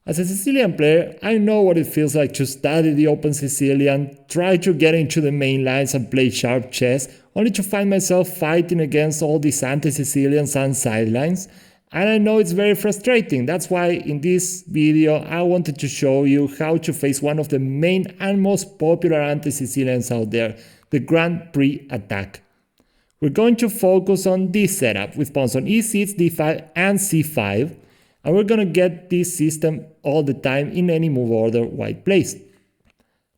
As a Sicilian player, I know what it feels like to study the open Sicilian, try to get into the main lines and play sharp chess, only to find myself fighting against all these anti-Sicilians and sidelines. And I know it's very frustrating. That's why in this video I wanted to show you how to face one of the main and most popular anti-Sicilians out there, the Grand Prix Attack. We're going to focus on this setup with pawns on e6, d5 and c5, and we're going to get this system all the time in any move order white plays.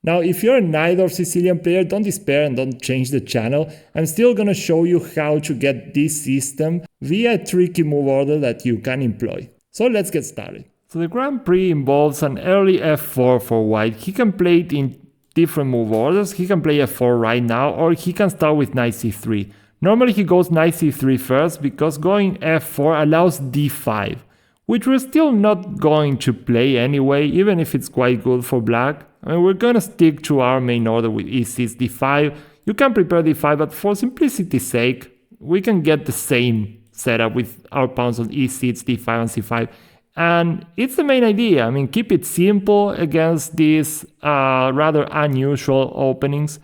Now, if you're a Najdorf Sicilian player, don't despair and don't change the channel. I'm still going to show you how to get this system via a tricky move order that you can employ. So let's get started. So the Grand Prix involves an early f4 for white. He can play it in different move orders. He can play f4 right now, or he can start with knight c3. Normally he goes knight c3 first because going f4 allows d5, which we're still not going to play anyway, even if it's quite good for black. I mean, we're gonna stick to our main order with e6, d5. You can prepare d5, but for simplicity's sake, we can get the same setup with our pawns on e6, d5, and c5. And it's the main idea. I mean, keep it simple against these rather unusual openings.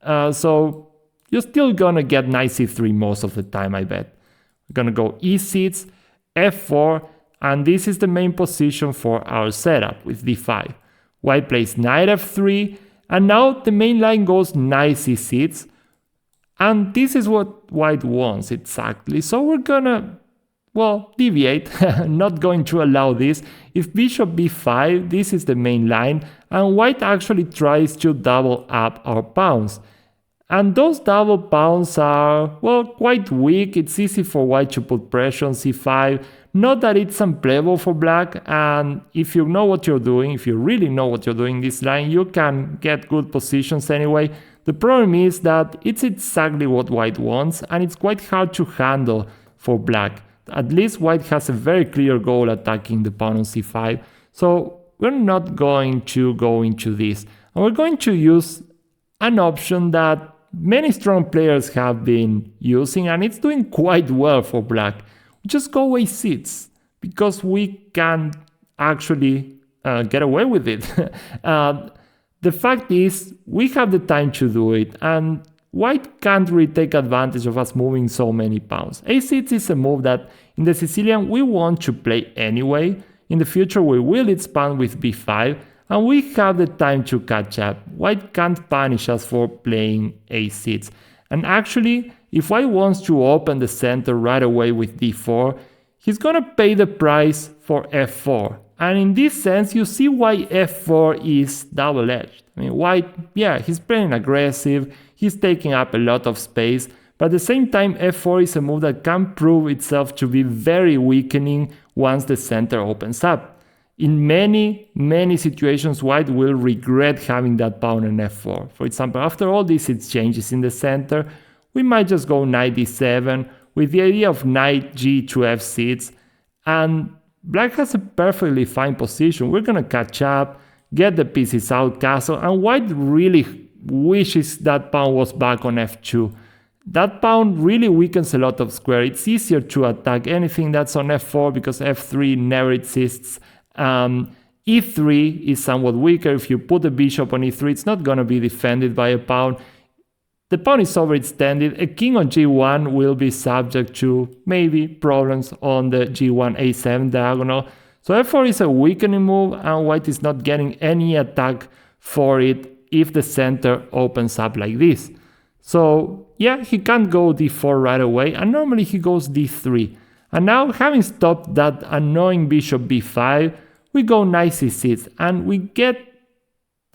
So you're still gonna get knight c3 most of the time, I bet. We're gonna go e6, f4, and this is the main position for our setup with d5. White plays knight f3, and now the main line goes knight c6, and this is what white wants exactly. So we're gonna, well, deviate, not going to allow this. If bishop b5, this is the main line, and white actually tries to double up our pawns. And those double pawns are, well, quite weak. It's easy for white to put pressure on c5. Not that it's unplayable for black, and if you know what you're doing, if you really know what you're doing in this line, you can get good positions anyway. The problem is that it's exactly what white wants, and it's quite hard to handle for black. At least white has a very clear goal attacking the pawn on c5, so we're not going to go into this. And we're going to use an option that many strong players have been using, and it's doing quite well for black. Just go a6, because we can actually get away with it. The fact is, we have the time to do it, and white can't really take advantage of us moving so many pawns. a6 is a move that in the Sicilian we want to play anyway. In the future we will expand with b5, and we have the time to catch up. White can't punish us for playing a6. And actually, if white wants to open the center right away with d4, he's gonna pay the price for f4. And in this sense, you see why f4 is double-edged. I mean, white, yeah, he's playing aggressive, he's taking up a lot of space, but at the same time, f4 is a move that can prove itself to be very weakening once the center opens up. In many situations, white will regret having that pawn on f4. For example, after all these exchanges in the center, we might just go knight d7 with the idea of knight g to f6, and black has a perfectly fine position. We're gonna catch up, get the pieces out castle, and white really wishes that pawn was back on f2. That pawn really weakens a lot of square. It's easier to attack anything that's on f4 because f3 never exists. E3 is somewhat weaker. If you put a bishop on e3, it's not going to be defended by a pawn. The pawn is overextended. A king on g1 will be subject to maybe problems on the g1 a7 diagonal. So f4 is a weakening move, and white is not getting any attack for it if the center opens up like this. So yeah, he can't go d4 right away, and normally he goes d3. And now, having stopped that annoying bishop b5, we go knight c6, and we get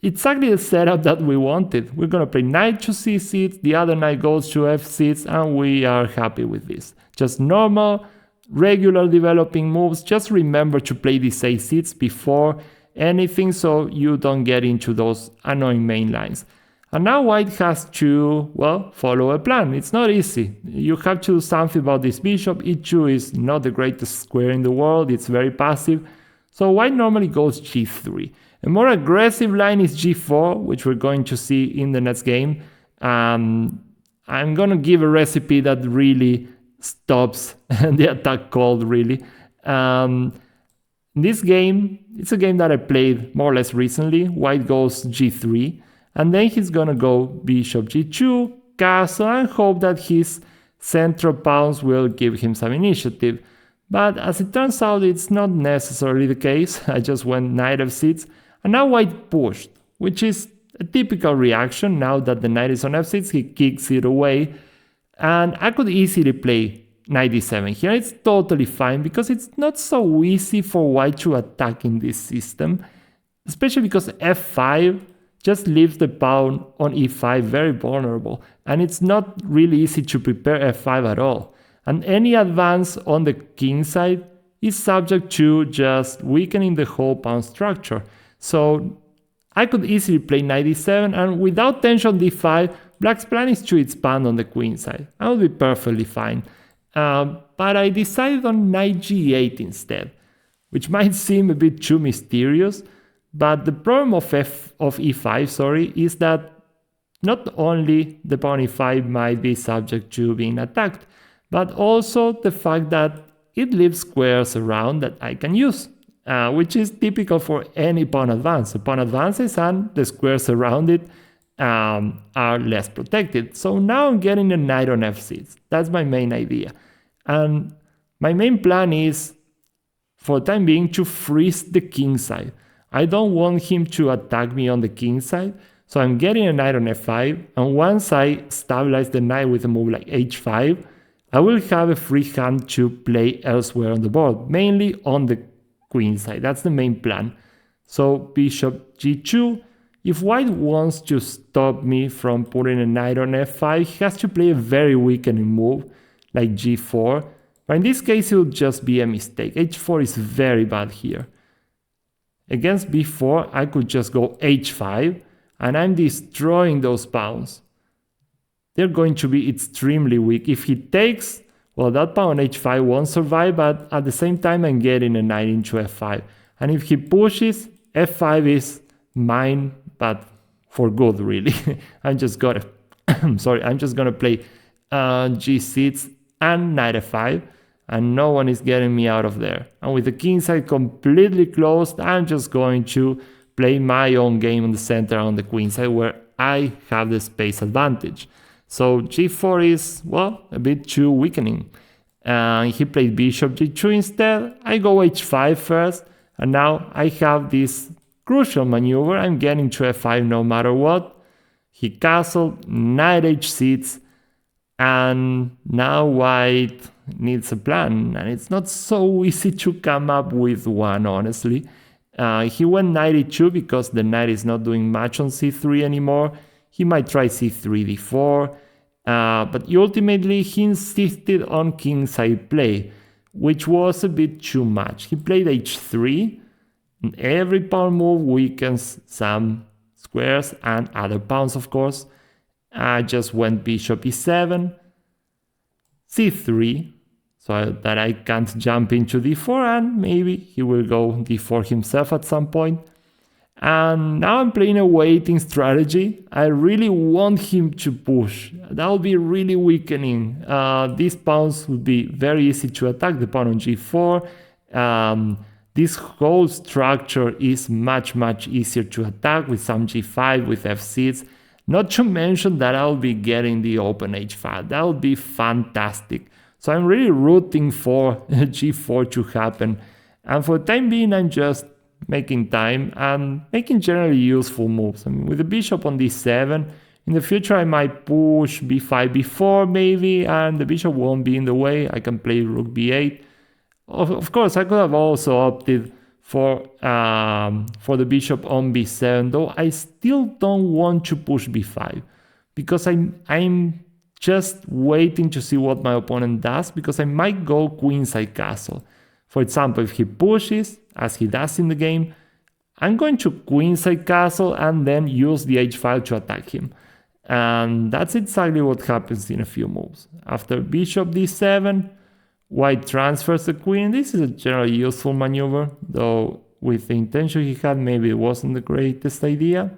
exactly the setup that we wanted. We're going to play knight to c6, the other knight goes to f6, and we are happy with this. Just normal, regular developing moves. Just remember to play these a6 before anything so you don't get into those annoying main lines. And now white has to, well, follow a plan. It's not easy. You have to do something about this bishop. e2 is not the greatest square in the world. It's very passive. So white normally goes g3. A more aggressive line is g4, which we're going to see in the next game. I'm going to give a recipe that really stops the attack cold, really. In this game, it's a game that I played more or less recently. White goes g3, and then he's gonna go bishop g2, castle, and hope that his central pawns will give him some initiative. But as it turns out, it's not necessarily the case. I just went knight f6, and now white pushed, which is a typical reaction. Now that the knight is on f6, he kicks it away, and I could easily play knight d7 here. It's totally fine because it's not so easy for white to attack in this system, especially because f5 just leaves the pawn on e5 very vulnerable, and it's not really easy to prepare f5 at all. And any advance on the king side is subject to just weakening the whole pawn structure. So I could easily play knight d7, and without tension d5, black's plan is to expand on the queen side. I would be perfectly fine. But I decided on knight g8 instead, which might seem a bit too mysterious, but the problem of e5 is that not only the pawn e5 might be subject to being attacked, but also the fact that it leaves squares around that I can use, which is typical for any pawn advance. The pawn advances and the squares around it are less protected. So now I'm getting a knight on f6. That's my main idea. And my main plan is, for the time being, to freeze the king side. I don't want him to attack me on the king side, so I'm getting a knight on f5, and once I stabilize the knight with a move like h5, I will have a free hand to play elsewhere on the board, mainly on the queen side. That's the main plan. So bishop g2. If white wants to stop me from putting a knight on f5, he has to play a very weakening move like g4, but in this case it will just be a mistake. h4 is very bad here. Against b4 I could just go h5, and I'm destroying those pawns. They're going to be extremely weak. If he takes, well, that pawn on h5 won't survive, but at the same time I'm getting a knight into f5. And if he pushes, f5 is mine, but for good, really. I'm just gonna play g6 and knight f5, and no one is getting me out of there. And with the king side completely closed, I'm just going to play my own game on the center on the queen side, where I have the space advantage. So g4 is, well, a bit too weakening. He played bishop g2 instead. I go h5 first, and now I have this crucial maneuver. I'm getting to f5 no matter what. He castled, knight h6, and now white needs a plan, and it's not so easy to come up with one, honestly. He went knight e2 because the knight is not doing much on c3 anymore. He might try c3, d4, but ultimately he insisted on kingside play, which was a bit too much. He played h3, and every pawn move weakens some squares and other pawns, of course. I just went bishop e7, c3, so that I can't jump into d4, and maybe he will go d4 himself at some point. And now I'm playing a waiting strategy. I really want him to push. That would be really weakening. These pawns would be very easy to attack. The pawn on g4. This whole structure is much easier to attack with some g5, with f6. Not to mention that I'll be getting the open h5. That would be fantastic. So I'm really rooting for g4 to happen. And for the time being, I'm just making time and making generally useful moves. I mean, with the bishop on d7, in the future I might push b5, b4 maybe, and the bishop won't be in the way. I can play rook b8. Of course, I could have also opted for the bishop on b7, though I still don't want to push b5, because I'm just waiting to see what my opponent does, because I might go queenside castle. For example, if he pushes, as he does in the game, I'm going to queenside castle and then use the h5 to attack him. And that's exactly what happens in a few moves. After bishop d7, white transfers the queen. This is a generally useful maneuver, though with the intention he had, maybe it wasn't the greatest idea.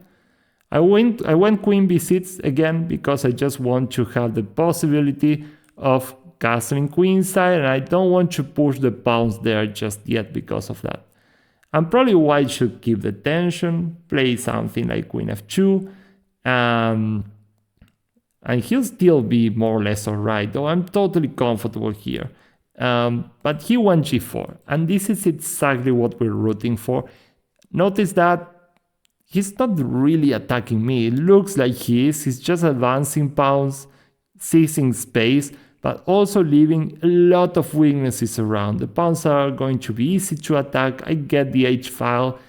I went queen b6 again because I just want to have the possibility of castling queenside, and I don't want to push the pawns there just yet because of that. And probably white should keep the tension, play something like queen f2, and he'll still be more or less alright, though I'm totally comfortable here. But he went g4, and this is exactly what we're rooting for. Notice that he's not really attacking me. It looks like he is. He's just advancing pawns, seizing space, but also leaving a lot of weaknesses around. The pawns are going to be easy to attack. I get the h-file,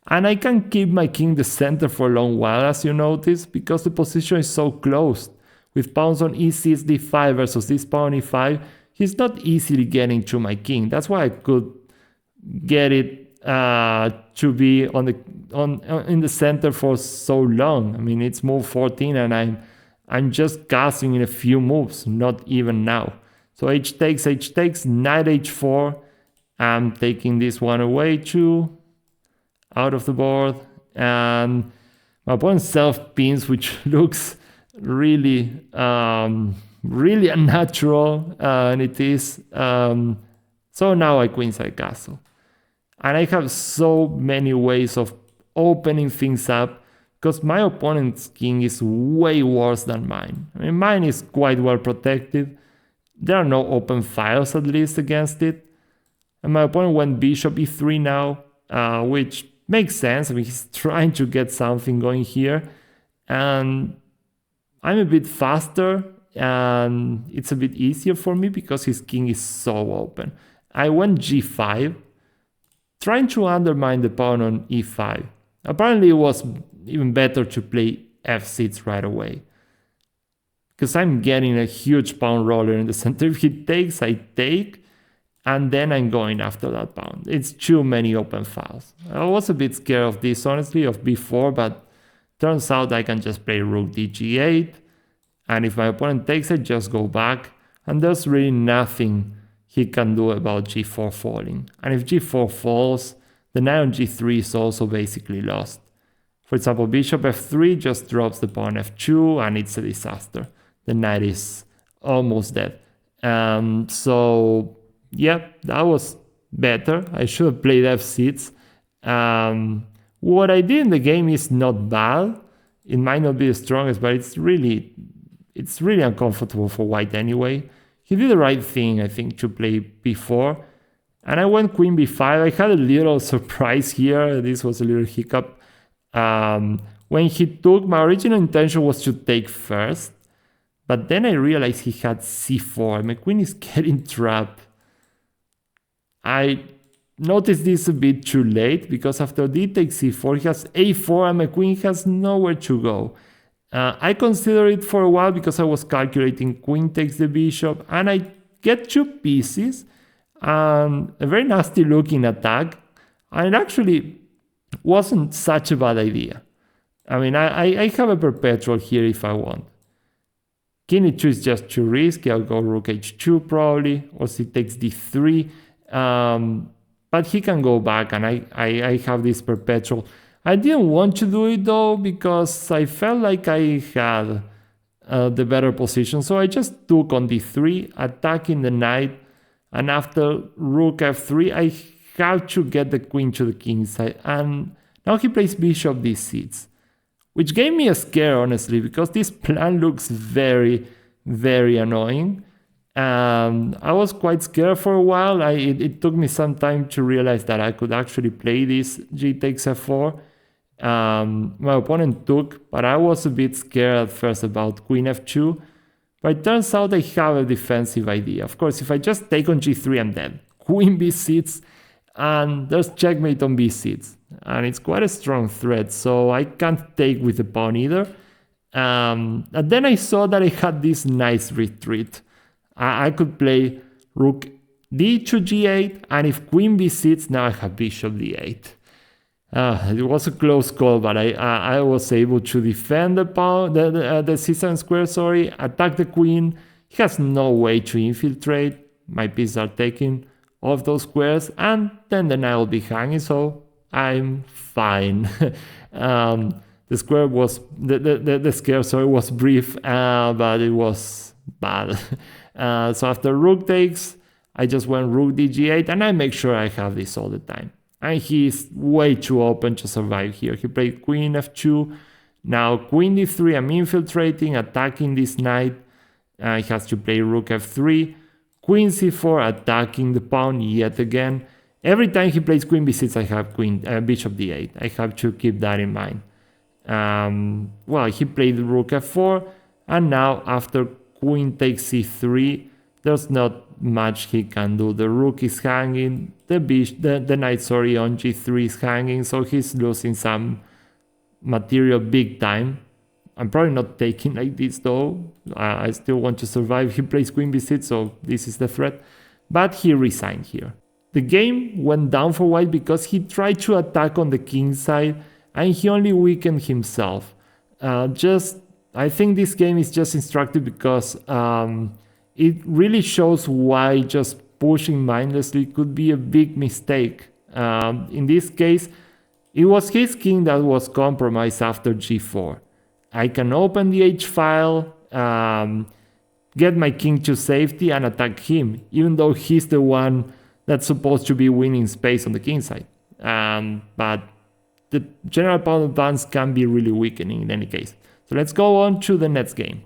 and I can keep my king in the center for a long while, as you notice, because the position is so close. With pawns on e6, d5 versus this pawn e5, he's not easily getting to my king. That's why I could get it to be in the center for so long. I mean, it's move 14, and I'm just castling in a few moves, not even now. So h takes, knight h4. I'm taking this one away too, out of the board. And my opponent self-pins, which looks really, really unnatural, and it is. So now I queenside castle. And I have so many ways of opening things up, because my opponent's king is way worse than mine. I mean, mine is quite well protected. There are no open files, at least, against it. And my opponent went bishop e3 now, which makes sense. I mean, he's trying to get something going here. And I'm a bit faster, and it's a bit easier for me because his king is so open. I went g5, trying to undermine the pawn on e5. Apparently, it was even better to play f6 right away, because I'm getting a huge pawn roller in the center. If he takes, I take, and then I'm going after that pawn. It's too many open files. I was a bit scared of this, honestly, of b4, but turns out I can just play rook dg8, and if my opponent takes it, just go back, and there's really nothing he can do about g4 falling. And if g4 falls, the knight on g3 is also basically lost. For example, bishop f3 just drops the pawn f2, and it's a disaster. The knight is almost dead. So, yeah, that was better. I should have played f6. What I did in the game is not bad. It might not be the strongest, but it's really uncomfortable for white anyway. He did the right thing, I think, to play b4. And I went queen b5. I had a little surprise here. This was a little hiccup. When he took, my original intention was to take first. But then I realized he had c4. My queen is getting trapped. I noticed this a bit too late, because after d takes c4, he has a4, and my queen has nowhere to go. I considered it for a while because I was calculating queen takes the bishop, and I get 2 pieces, and a very nasty looking attack, and it actually wasn't such a bad idea. I mean, I have a perpetual here if I want. King e2 is just too risky. I'll go rook h2 probably, or he takes d3, but he can go back, and I have this perpetual. I didn't want to do it though, because I felt like I had the better position. So I just took on d3, attacking the knight, and after rook f3, I have to get the queen to the king side. And now he plays bishop d6, which gave me a scare, honestly, because this plan looks very, very annoying. And I was quite scared for a while. It took me some time to realize that I could actually play this g takes f4. My opponent took, but I was a bit scared at first about queen f2. But it turns out I have a defensive idea. Of course, if I just take on g3, I'm dead. Queen b6, and there's checkmate on b6. And it's quite a strong threat, so I can't take with the pawn either. And then I saw that I had this nice retreat. I could play rook d to g8, and if queen b6, now I have bishop d8. It was a close call, but I was able to defend the pawn, the c7 square, attack the queen. He has no way to infiltrate. My pieces are taking off those squares, and then the knight will be hanging, so I'm fine. The scare was brief, but it was bad. So after rook takes, I just went rook dg8, and I make sure I have this all the time. and he's way too open to survive here. He played queen f2, now queen d3, I'm infiltrating, attacking this knight. He has to play rook f3, queen c4, attacking the pawn yet again. Every time he plays queen b6, I have bishop d8. I have to keep that in mind. Well, he played rook f4, and now after queen takes c3, there's not much he can do. The rook is hanging, the knight on g3 is hanging, so he's losing some material big time. I'm probably not taking like this though. I still want to survive. He plays queen b6, so this is the threat. But he resigned here. The game went down for white because he tried to attack on the king side and he only weakened himself. I think this game is just instructive because it really shows why just pushing mindlessly could be a big mistake. In this case, it was his king that was compromised after g4. I can open the h-file, get my king to safety and attack him, even though he's the one that's supposed to be winning space on the king side. But the general pawn advance can be really weakening in any case. So let's go on to the next game.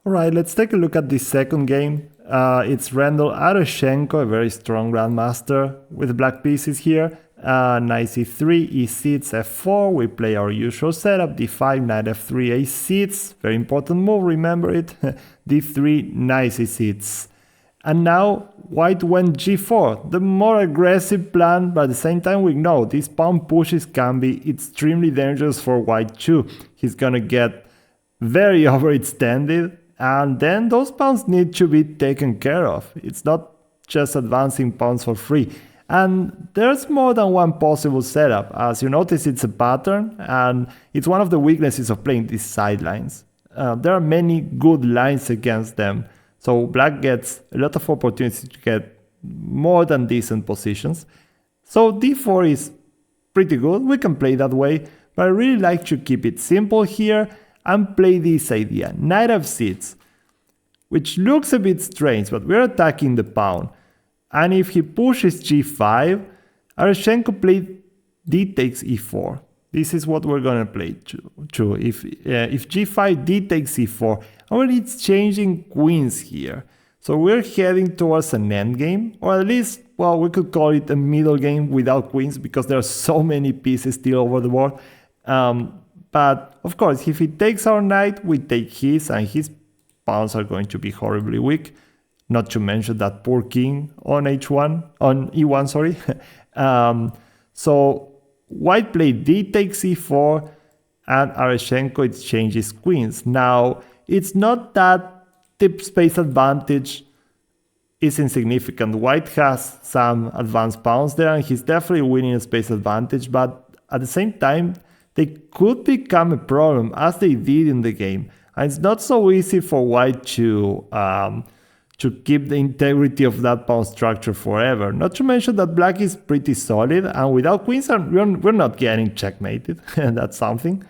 Alright, let's take a look at the second game. It's Randall Aroshenko, a very strong grandmaster with black pieces here. Knight c3, e6, f4, we play our usual setup, d5, knight f3, a6, very important move, remember it, d3, knight c6. And now white went g4, the more aggressive plan, but at the same time we know these pawn pushes can be extremely dangerous for white too. He's gonna get very overextended, and then those pawns need to be taken care of. It's not just advancing pawns for free. And there's more than one possible setup. As you notice, it's a pattern, and it's one of the weaknesses of playing these sidelines. There are many good lines against them, so black gets a lot of opportunities to get more than decent positions. So d4 is pretty good, we can play that way, but I really like to keep it simple here and play this idea, knight f6, which looks a bit strange, but we're attacking the pawn. And if he pushes g5, Aroshenko played d takes e4. This is what we're gonna play too. If g5, d takes e4, already it's changing queens here. So we're heading towards an endgame, or at least, well, we could call it a middle game without queens because there are so many pieces still over the board. But of course, if he takes our knight, we take his, and his pawns are going to be horribly weak. Not to mention that poor king on e1, sorry. So white played d takes e4, and Aroshenko exchanges queens. Now, it's not that the space advantage is insignificant. White has some advanced pawns there, and he's definitely winning a space advantage, but at the same time, they could become a problem, as they did in the game. And it's not so easy for white to keep the integrity of that pawn structure forever. Not to mention that black is pretty solid, and without queens we're not getting checkmated, and that's something.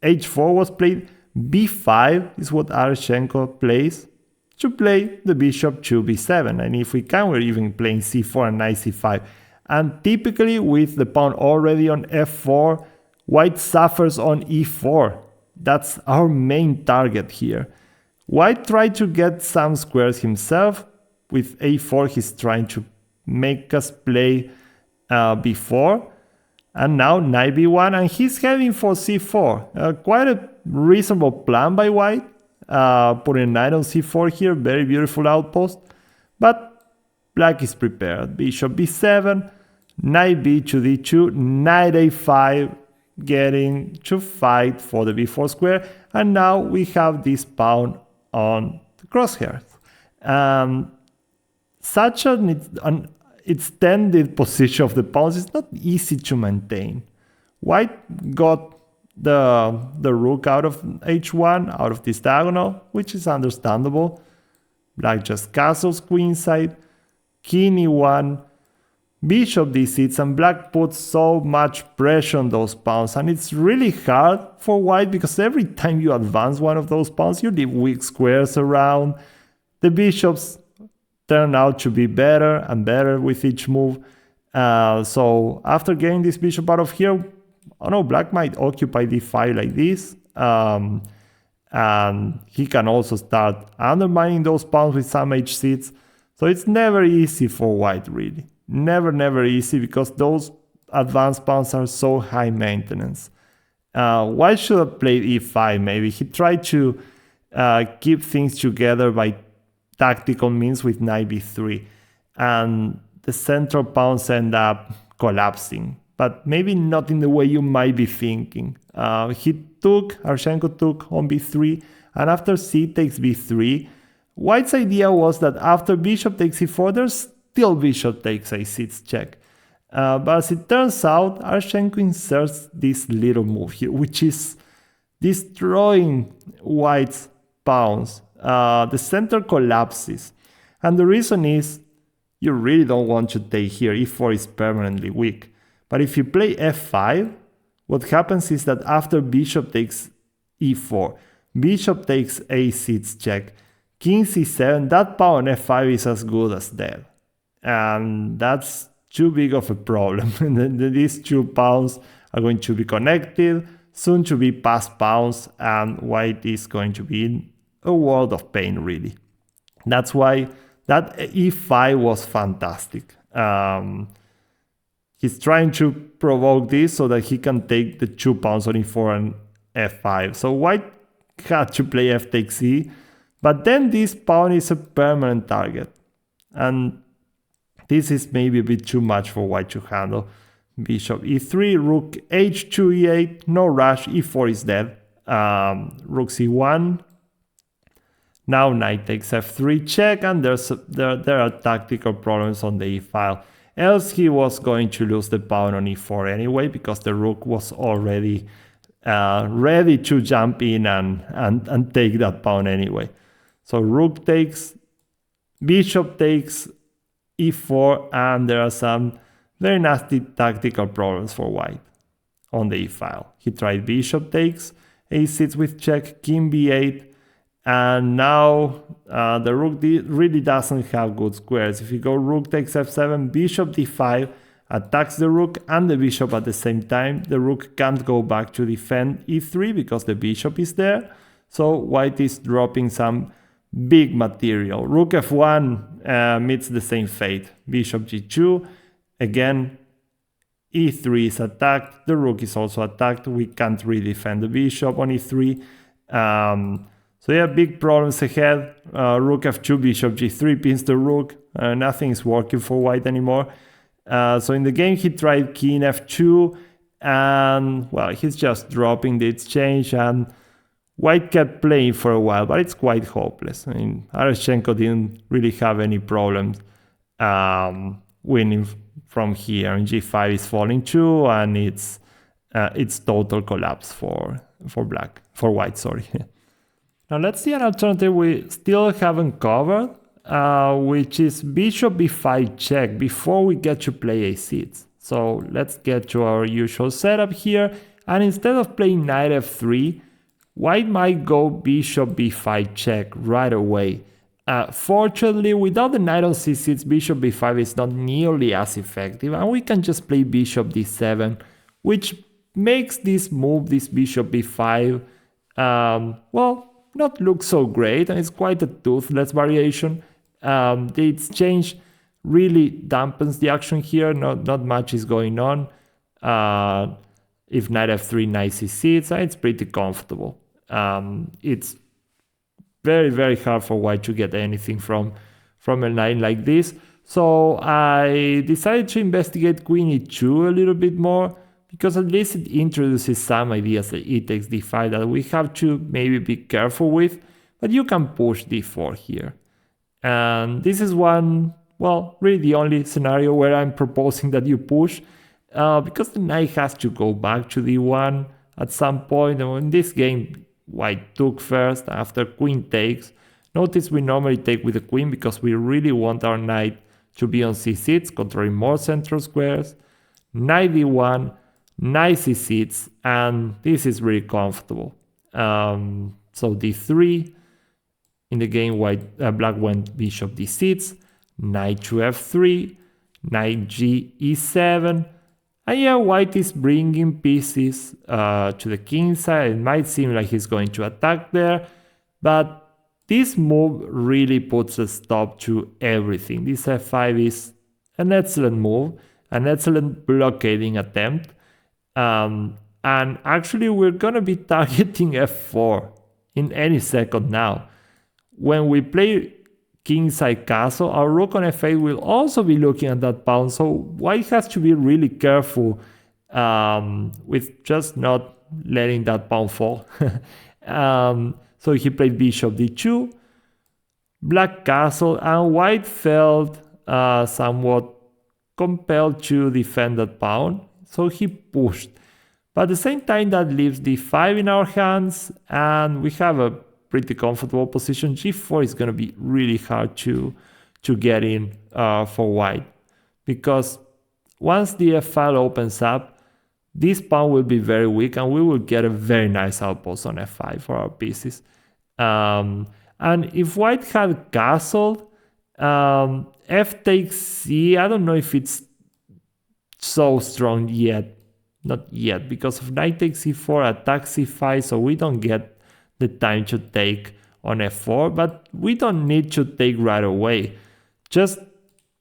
h4 was played, b5 is what Aroshenko plays, to play the bishop to b7, and if we can, we're even playing c4 and knight c5. And typically with the pawn already on f4, white suffers on e4. That's our main target here. White tried to get some squares himself. With a4, he's trying to make us play b4. And now knight b1, and he's heading for c4. Quite a reasonable plan by white. Putting a knight on c4 here, very beautiful outpost. But black is prepared. Bishop b7, knight b to d2, knight a5, getting to fight for the b4 square. And now we have this pawn on the crosshairs. Such an extended position of the pawns is not easy to maintain. White got the rook out of h1, out of this diagonal, which is understandable. Black just castles queenside, king e1, bishop d6, and black puts so much pressure on those pawns, and it's really hard for white because every time you advance one of those pawns, you leave weak squares around. The bishops turn out to be better and better with each move, So after getting this bishop out of here, I don't know, black might occupy d5 like this. And he can also start undermining those pawns with some h6. So it's never easy for white, really. Never easy, because those advanced pawns are so high maintenance. White should have played e5 maybe. He tried to keep things together by tactical means with knight b3. And the central pawns end up collapsing, but maybe not in the way you might be thinking. Arshenko took on b3, and after c takes b3, white's idea was that after bishop takes e4, there's still bishop takes a6 check. But as it turns out, Arshenko inserts this little move here, which is destroying white's pawns. The center collapses, and the reason is you really don't want to take here. e4 is permanently weak. But if you play f5, what happens is that after bishop takes e4, bishop takes a6 check, king c7, that pawn on f5 is as good as dead. And that's too big of a problem. These two pawns are going to be connected, soon to be passed pawns, and white is going to be in a world of pain, really. That's why that e5 was fantastic. He's trying to provoke this so that he can take the 2 pawns on e4 and f5. So white had to play f takes e, but then this pawn is a permanent target. And this is maybe a bit too much for white to handle. Bishop e3, rook h2, e8, no rush, e4 is dead. Rook c1. Now knight takes f3 check, and there are tactical problems on the e file. Else he was going to lose the pawn on e4 anyway, because the rook was already ready to jump in and take that pawn anyway. So rook takes, bishop takes e4, and there are some very nasty tactical problems for white on the e file. He tried bishop takes, a6 with check, king b8, and now the rook really doesn't have good squares. If you go rook takes f7, bishop d5, attacks the rook and the bishop at the same time. The rook can't go back to defend e3 because the bishop is there. So white is dropping some big material. Rook f1 meets the same fate. Bishop g2, again e3 is attacked, the rook is also attacked. We can't really defend the bishop on e3. So yeah, big problems ahead. Rook f2, bishop g3 pins the rook. Nothing is working for white anymore. So in the game he tried king f2, and well, he's just dropping the exchange, and white kept playing for a while, but it's quite hopeless. I mean, Arshenko didn't really have any problems winning from here, and g5 is falling too, and it's total collapse for white. Sorry. Now let's see an alternative we still haven't covered, which is bishop b5 check before we get to play a6. So let's get to our usual setup here, and instead of playing knight f3, white might go bishop b5 check right away. Fortunately, without the knight on c6, bishop b5 is not nearly as effective, and we can just play bishop d7, which makes this move, this bishop b5, well, not look so great, and it's quite a toothless variation. The exchange really dampens the action here. Not much is going on. If knight f3, knight c6, it's pretty comfortable. It's very, very hard for white to get anything from a line like this. So I decided to investigate queen e2 a little bit more, because at least it introduces some ideas like e takes d5 that we have to maybe be careful with, but you can push d4 here. And this is one, well, really the only scenario where I'm proposing that you push, because the knight has to go back to d1 at some point. And in this game, white took first after queen takes. Notice we normally take with the queen because we really want our knight to be on c6, controlling more central squares. Knight d1, knight c6, and this is really comfortable. So d3. In the game, black went bishop d6, knight to f3, knight g e7. And yeah, white is bringing pieces to the king side. It might seem like he's going to attack there, but this move really puts a stop to everything. This f5 is an excellent move, an excellent blockading attempt. And actually, we're going to be targeting f4 in any second now. When we play kingside castle, our rook on f8 will also be looking at that pawn. So white has to be really careful with just not letting that pawn fall. So he played bishop d2, black castle, and white felt somewhat compelled to defend that pawn. So he pushed. But at the same time, that leaves d5 in our hands, and we have a pretty comfortable position. g4 is going to be really hard to get in for white, because once the f file opens up, this pawn will be very weak and we will get a very nice outpost on f5 for our pieces. And if white had castled, f takes c, I don't know if it's so strong yet. Not yet, because of knight takes c4, attack c5, so we don't get the time to take on f4, but we don't need to take right away.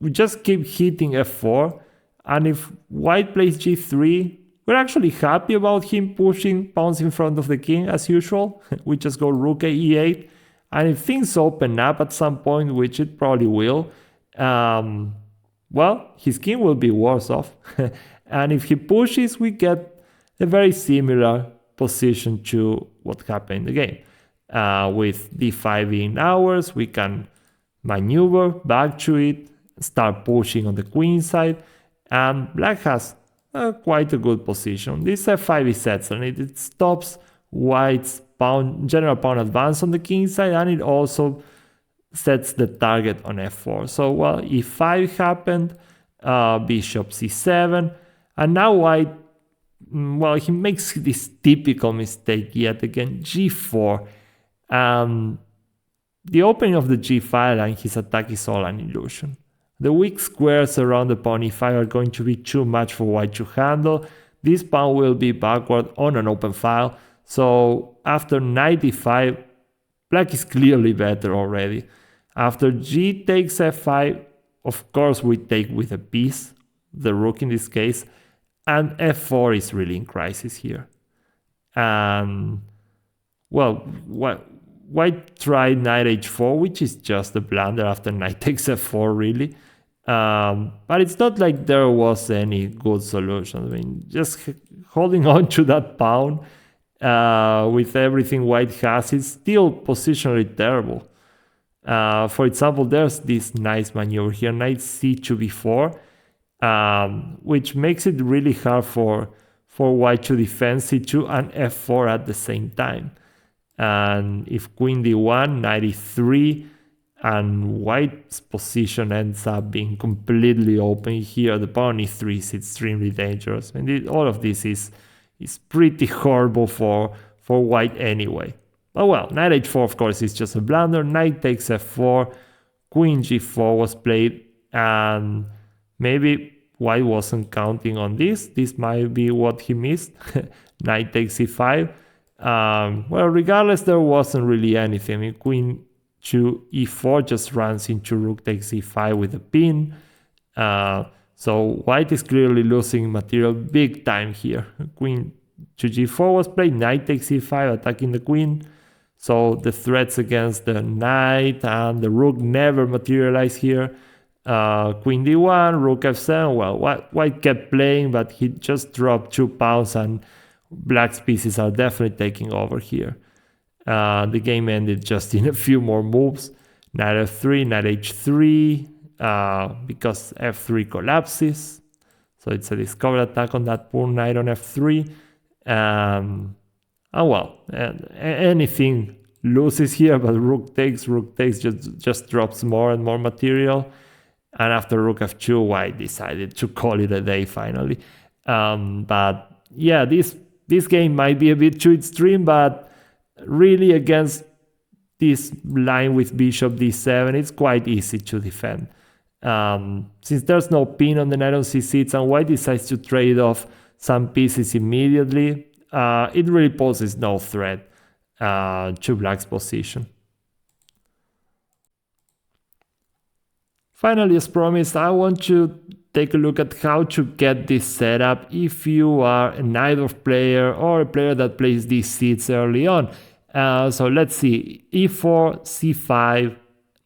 We just keep hitting f4, and if white plays g3, we're actually happy about him pushing pawns in front of the king as usual. We just go rook a e8, and if things open up at some point, which it probably will, well, his king will be worse off. And if he pushes, we get a very similar position to what happened in the game. With d5 being ours, we can maneuver back to it, start pushing on the queen side, and black has quite a good position. This f5 is excellent. It stops white's general pawn advance on the king side, and it also sets the target on f4. So, well, e5 happened, bishop c7, and now white, well, he makes this typical mistake yet again, g4. The opening of the g5 line, his attack is all an illusion. The weak squares around the pawn e5 are going to be too much for white to handle. This pawn will be backward on an open file. So after knight e5, black is clearly better already. After g takes f5, of course we take with a piece, the rook in this case, and f4 is really in crisis here. And well, white tried knight h4, which is just a blunder after knight takes f4 really. But it's not like there was any good solution. I mean, just holding on to that pawn with everything white has is still positionally terrible. For example, there's this nice maneuver here, knight c2 b4, which makes it really hard for white to defend c2 and f4 at the same time. And if queen d1, knight e3, and white's position ends up being completely open here, the pawn e3 is extremely dangerous. I mean, all of this is pretty horrible for white anyway. Oh well, knight h4 of course is just a blunder, knight takes f4, queen g4 was played, and maybe white wasn't counting on this. This might be what he missed. Knight takes e5. Well, regardless, there wasn't really anything. I mean, queen to e4 just runs into rook takes e5 with a pin. So white is clearly losing material big time here. Queen to g4 was played, knight takes e5, attacking the queen. So the threats against the knight and the rook never materialize here. Queen d1, rook f7. Well, white kept playing, but he just dropped 2 pawns, and black's pieces are definitely taking over here. The game ended just in a few more moves. Knight f3, knight h3, because f3 collapses. So it's a discovered attack on that poor knight on f3. Anything loses here, but rook takes just drops more and more material. And after rook f2, white decided to call it a day finally. But yeah, this game might be a bit too extreme, but really against this line with bishop d7, it's quite easy to defend. Since there's no pin on the knight on c6 and white decides to trade off some pieces immediately, it really poses no threat to black's position. Finally, as promised, I want to take a look at how to get this setup if you are a Najdorf player or a player that plays these seats early on. So let's see, e4, c5,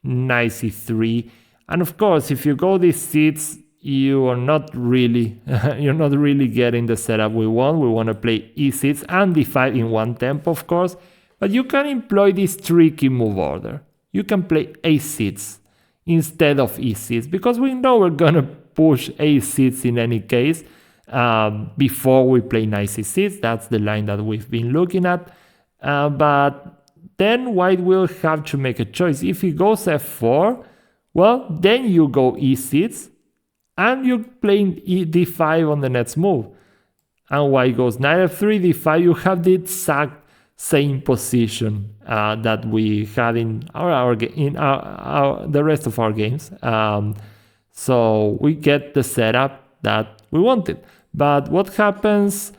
knight c3, and of course, if you go these seats, you are not really you're not really getting the setup we want. We want to play e6 and d5 in one tempo, of course, but you can employ this tricky move order. You can play a6 instead of e6 because we know we're gonna push a6 in any case before we play knight c6. That's the line that we've been looking at, but then white will have to make a choice. If he goes f4, well, then you go e6 and you're playing d5 on the next move, and white goes knight f3, d5. You have the exact same position that we had in the rest of our games. So we get the setup that we wanted. But what happens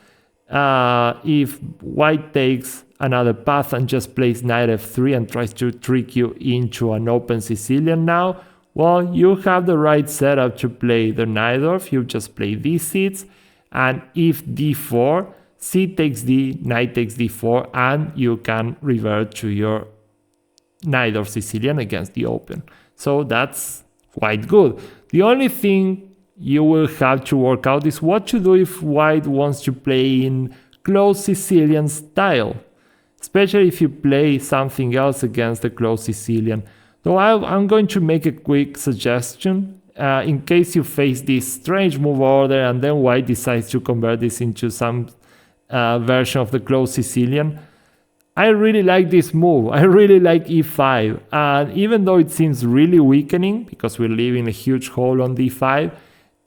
if white takes another path and just plays knight f3 and tries to trick you into an open Sicilian now? Well, you have the right setup to play the Najdorf. You just play these seats, and if d4, c takes d, knight takes d4, and you can revert to your Najdorf Sicilian against the open. So that's quite good. The only thing you will have to work out is what to do if white wants to play in closed Sicilian style, especially if you play something else against the closed Sicilian. So I'm going to make a quick suggestion in case you face this strange move order and then white decides to convert this into some version of the closed Sicilian. I really like this move. I really like e5, and even though it seems really weakening because we're leaving a huge hole on d5,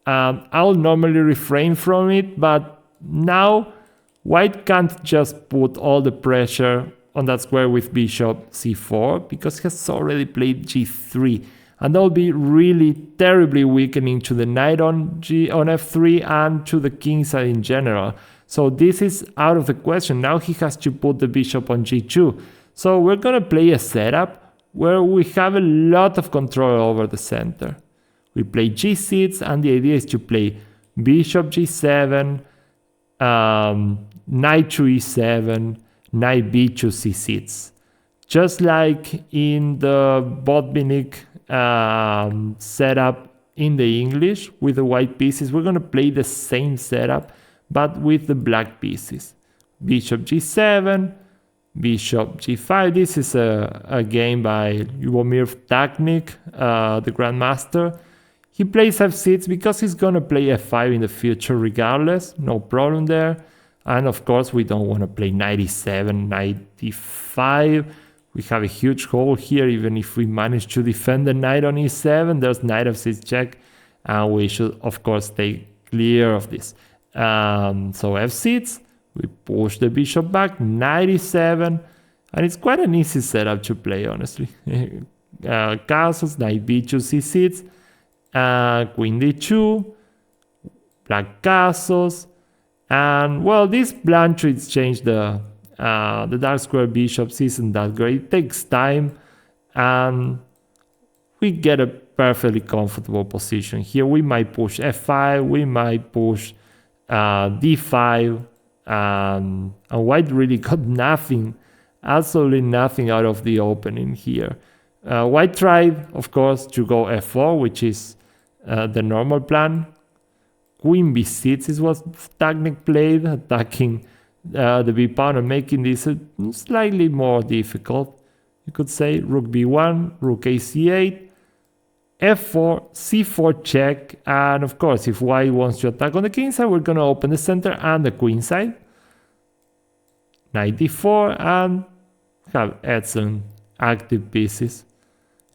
I'll normally refrain from it, but now white can't just put all the pressure on that square with bishop c4 because he has already played g3, and that will be really terribly weakening to the knight on f3 and to the king side in general. So this is out of the question. Now he has to put the bishop on g2. So we're going to play a setup where we have a lot of control over the center. We play g6, and the idea is to play bishop g7, knight to e7, knight b2 c6. Just like in the Botvinnik setup in the English with the white pieces, we're going to play the same setup but with the black pieces. Bishop g7, bishop g5. This is a game by Ljubomir Vtaknik, the grandmaster. He plays f6 because he's going to play f5 in the future regardless. No problem there. And of course, we don't want to play knight e7, knight d5. We have a huge hole here. Even if we manage to defend the knight on e7, there's knight f6 check. And we should, of course, stay clear of this. So f6, we push the bishop back, knight e7. And it's quite an easy setup to play, honestly. Castles, knight b2, c6, queen d2, black castles. And well, this blunt trades change the dark square bishops isn't that great. It takes time, and we get a perfectly comfortable position here. We might push f5, we might push d5, and white really got nothing, absolutely nothing out of the opening here. White tried, of course, to go f4, which is the normal plan. Queen b6 is what Vtaknik played, attacking the b pawn and making this slightly more difficult. You could say rook b1, rook a c8, f4, c4 check, and of course if white wants to attack on the king side, we're going to open the center and the queen side. Knight d4, and have excellent active pieces.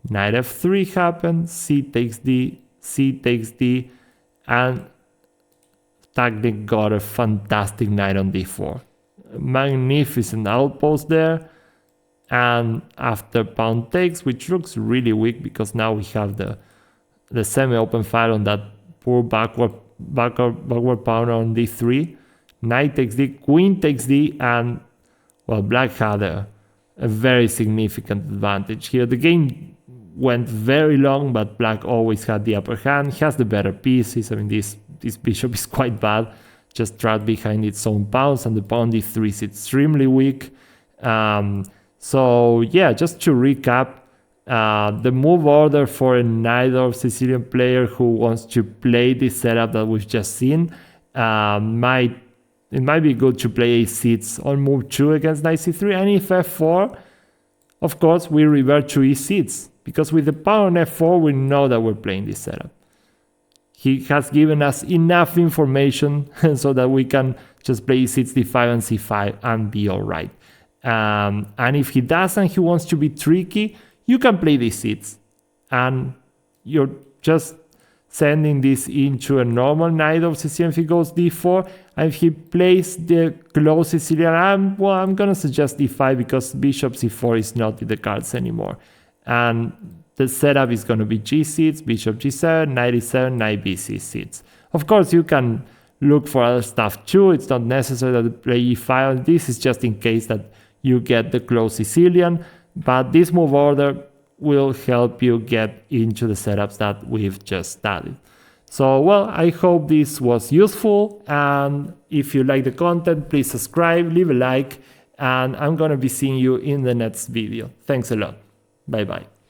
Knight f3 happens, c takes d, and Vtaknik got a fantastic knight on d4. Magnificent outpost there. And after pawn takes, which looks really weak because now we have the the semi-open file on that poor backward pawn on d3. Knight takes d, queen takes d, and well, black had a very significant advantage here. The game went very long, but black always had the upper hand. He has the better pieces. I mean, this bishop is quite bad, just trapped behind its own pawns, and the pawn d3 is extremely weak. So yeah, just to recap, the move order for a Najdorf Sicilian player who wants to play this setup that we've just seen, it might be good to play a6 on move 2 against knight c3, and if f4, of course, we revert to e6, because with the pawn on f4, we know that we're playing this setup. He has given us enough information so that we can just play e6, d5, and c5 and be all right. And if he doesn't, he wants to be tricky, you can play d6, and you're just sending this into a normal Najdorf Sicilian if he goes d4, and if he plays the close Sicilian, I'm gonna suggest d5 because bishop c4 is not in the cards anymore. And the setup is gonna be g6, bishop g7, knight e7, knight b6. Of course, you can look for other stuff too. It's not necessary that you play e5. This is just in case that you get the close Sicilian, but this move order will help you get into the setups that we've just studied. So, well, I hope this was useful, and if you like the content, please subscribe, leave a like, and I'm gonna be seeing you in the next video. Thanks a lot. Bye bye.